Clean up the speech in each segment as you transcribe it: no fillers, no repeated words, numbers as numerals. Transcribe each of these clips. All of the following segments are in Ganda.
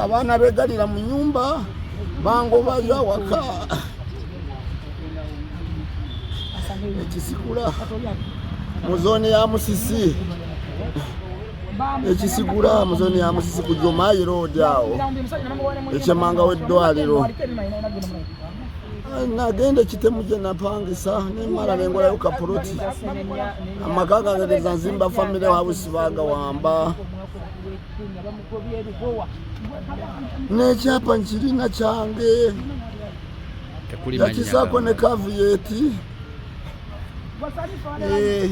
Abaana begalira mu nyumba bangobayo awaka ekisigula mu zooni ya Musisi ekisigula mu zooni ya Musisi ku Jomayi Road awo ekyemanga w'eddwaliro nagenda kitemu gye napangisa nemala nengolayo kapuloti amaka gange nzimba family house bagawamba nekyapa nkirina kyange yakisaako ne kaviyeti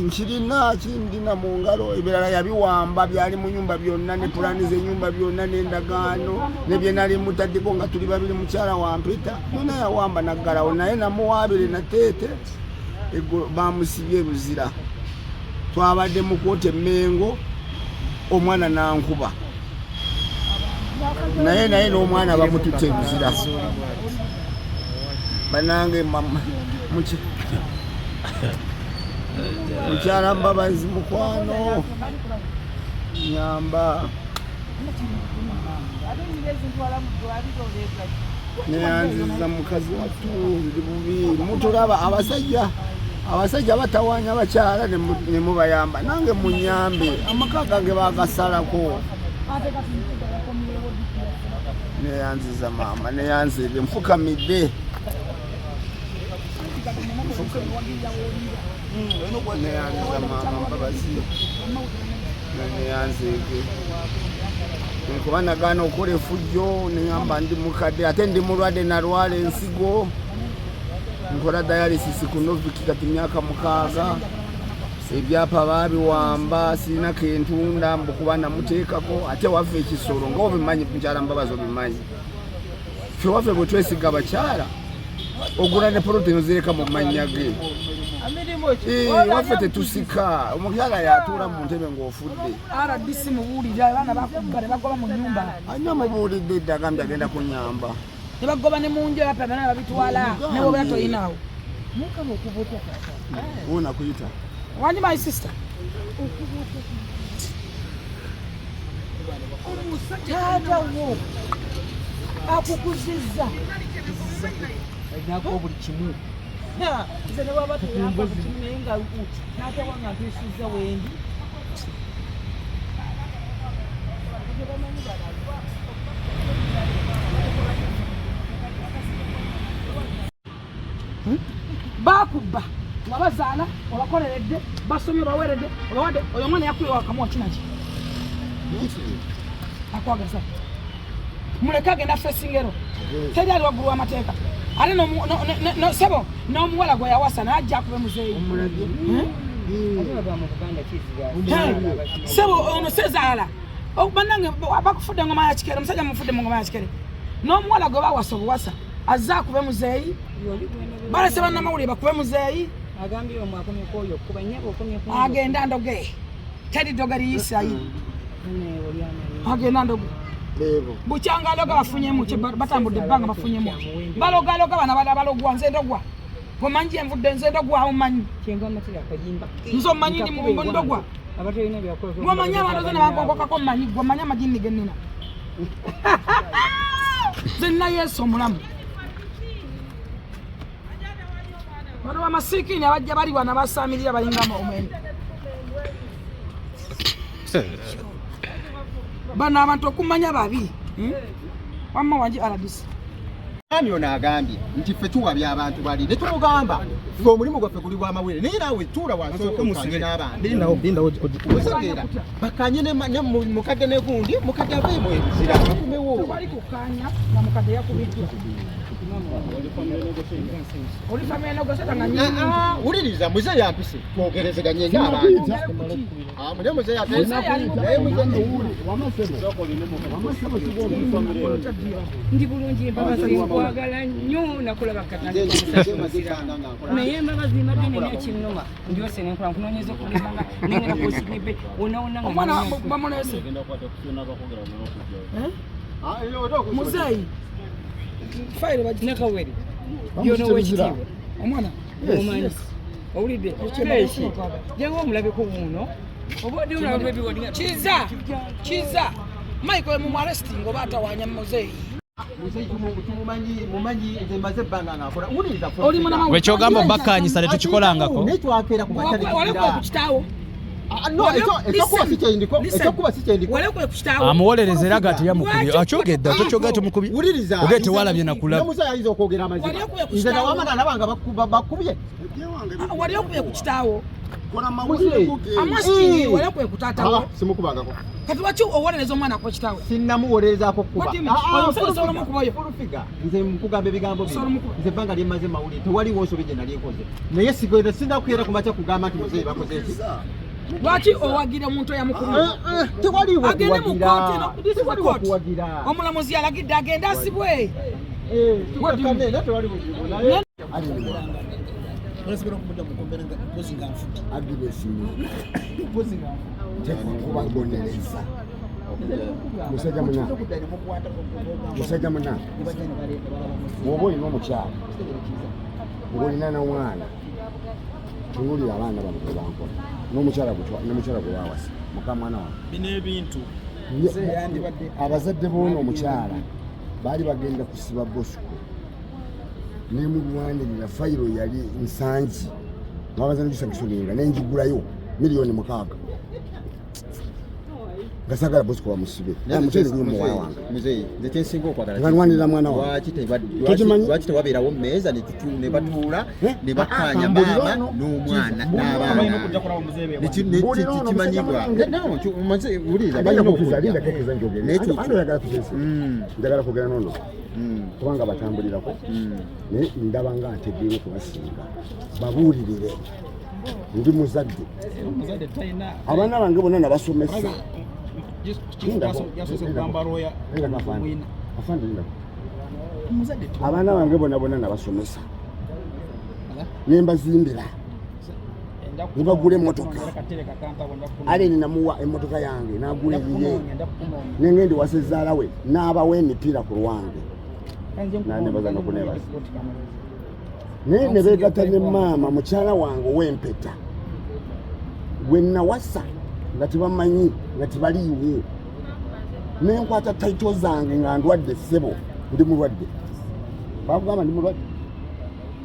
nkirina kindina mu ngalo ebirala yabiwamba byali mu nyumba byonna ne pulani z'ennyumba byonna n'endagaano ne bye nali mutaddeko nga tuli babiri mukyala wampita byonna yawamba naggalawo naye namuwaabire nateete bamusibye luzira twabadde mu kooti Emmengo omwana nankuba naye n'omwana bamututte luzira banange mukyala Mbabazi mukwano nyamba neyanziza mukazi wattu ndi bubi mutulaba abasajja batawanya bakyala ne mubayamba nange munyambe amaka gange bagasalako neyanziza mama neyanzire nfukamidde neyanziza mama Mbabazi neyanzike nkuba nagaana okukola efujjo neŋamba ndi mukadde ate ndi mulwadde nalwala ensigo nkola dialysis ku Novik kati myaka 6 ebyapa babiwamba sirina kentunda mbukuba namuteekako ate waffe ekisolo ng'obimanyi mukyala Mbabazi obimanyi ffe waffe bwe twesiga bakyala ogula ne protein zireka mu mannya ge waffe tetusika omukyala yatuula mu ntebe ng'ofudde RDC mubuulira abaana bakubbale bagoba mu nyumba anya mubuulidde dda agambye agenda kunyamba ne bagoba ne mu nju abapya bana babitwala ne bw'obeera toyinaawo mukama okubuuta wona kuyita wanyi my sister omusajja wo akukuzizza nako buli kimu nze ne baba tuyamba buli kimu naye nga n'atawa nga ntuyisizza wendi bakubba wabazaala obakoleredde basomye baweredde obawadde oyo omwana yakuye wakamuwa kinaki akwagasa muleke agenda fesingero teri ali waggulu w'amateeka ate sebo n'omuwala gwe yawasa n'ajja akube muzeeyi sebo ono sezaala bannange bakufudde engoma ya kikere omusajja mufudde mu ngoma ya kikere n'omuwala gwe bawasa obuwasa azze akube muzeeyi balese bannamawulire bakube muzeeyi agenda ndoge teri doga liyisayi agenda ndoge bukyanga loga bafunyemu batambudde ebbanga bafunyemu balogaloga bana bada balogwa nze ndogwa omanyi envudde nze ndogwa omanyi nze omanyi ndi mubumbo ndogwa omanyi abantu zena bankokokako mmanyi gwe omanyi amagini gennina nze nina Yesu omulamu bano bamasiikini abajja bali wana basaamirira balinga omwenda bano abantu okumanya babi wamma wangi RDC ani ono agambye nti ffe tuwabya abantu bali ne tumugamba ffe omulimu gwaffe guli bw'amawere naye naawe tuula wansooka musange n'abantu bakanye ne mukadde ne gundi mukadde aveemu ebizira akumewo bali kukanya nga mukadde yakubiddwa oli famire negoseta nga nyinyi wuliriza Mzee yampise twogerezeganye n'abantu mune Mzee yatese ndi bulungi Mbabazi nkwagala nnyo nakulaba katanga naye Mbabazi mbadde nina kinnuma ndyose nenkola nkunoonyeza okulimanga nengenda kusikipe onaona omwana bamunese muzeeyi faire nakawere byona wekitiibwa omwana omanyi owulidde jangu omulabeko wuuno oba odi omulabe biwodinga kiza Michael mu arresting oba atawanya Mzee. Wekyogamba bakkanyisa ne tukikolangako. Amuwolereza era gati yamukubye. Akyogedde tokyogera tumukubi. Ogete walabye nakulaba. Wali okuye ku kitaawo. Amasiki wali okuye ku taatawo. Simukubangako. Kati waki owolereza omwana ku kitaawo? Sinnamuwolerezaako kuba. Kubayo. Nze mukugamba ebigambo bino. Nze banga lyemaze mawulire. Tewaliwo nsobi gye nali nkoze. Naye sigenda sinakuyera ku makya kugamba nti Mzee bakoze eki. Lwaki owagire omuntu eyamukubira? Tewaliwo kuwagira. Omulamuzi alagidde agende asibwe. Musajja muna bw'oba olina omukyala ng'olina n'omwana tunuulira abaana bano gwe bankola n'omukyala gwe baawasa muka mwana wange Bino ebintu abazadde b'ono omukyala baali bagenda kusiba Bosco nemulwanirira fayiro yali nsangi babaza n'egisagisoninga nenjigulayo $6,000,000 gasagala Bosco bamusibe mukyere gwe muwala wange Mzee nze kyensinga okwagala tebalwanirira mwana wange lwaki tewabeerawo mmeeza ne batuula ne bakkaanya maama n'omwana n'abaana tekimanyibwa njagala kugera nono kubanga batambulirako naye ndaba nga ntegeera okubasinga babuulirire ndi muzadde abaana bange bonna nabasomesa abaana bange bonna nabasomesa nembazimbira nebagula emmotoka Aleni namuwa emmotoka yange nagula eyiye nengendi wasezaala we n'abawa emipiira ku lwange nanebaza nokunebaza naye ne beegatta ne maama mukyala wange ow'empeta gwe nawasa nga tebamanyi nga tebaliiwo nenkwata taito zange nga ndwadde ssebo ndi mulwadde bakugamba ndi mulwadde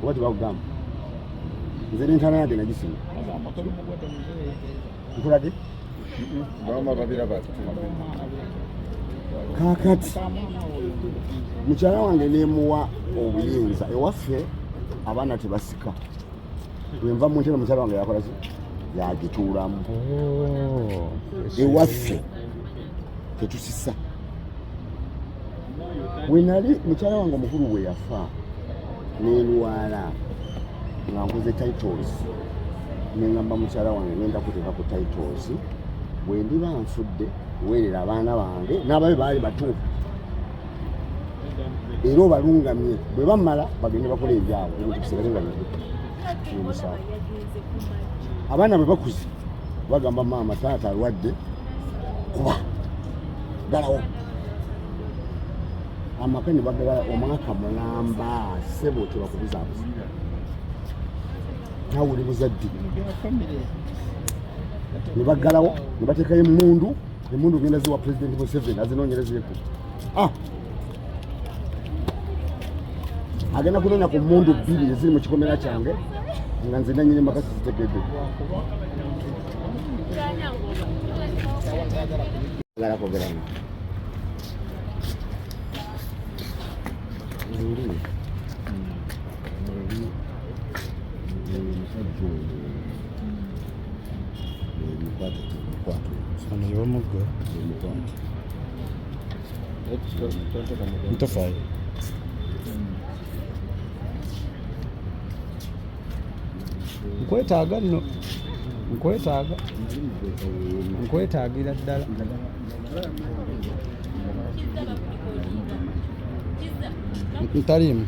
oba tebakugamba nze n'entana yange nagisima nkulage kakati mukyala wange nemuwa obuyinza ewaffe abaana tebasika bwenva mu ntebe mukyala wange yakola ki yagituulamu ewaffe tetusisa wenali mukyala wange omukulu bwe yafa nenwala nga nkoze titles nengamba mukyala wange ngenda kuteeka ku titles bwe ndiba nfudde weerera abaana bange n'ababe baali batuufu era obalungamye bwe bamala bagende bakola ebyabo ebintu bisigale nga bimusaala abaana bwe bakuze bagamba maama taata alwadde kuba galawo amaka ne bagala omwaka mulamba ssebo tebakubuzaabuza nawe oli muzadde ne baggalawo ne bateekayo emundu genda ziwa pulezidenti Museveni azinoonyerezeeko agenda kunoonya ku mmundu 2 eziri mu kikomera kyange nga nze nanyini makasi zitegedde agala kwogerana Mtofai nkwetaaga nno nkwetaagira ddala ntaliimu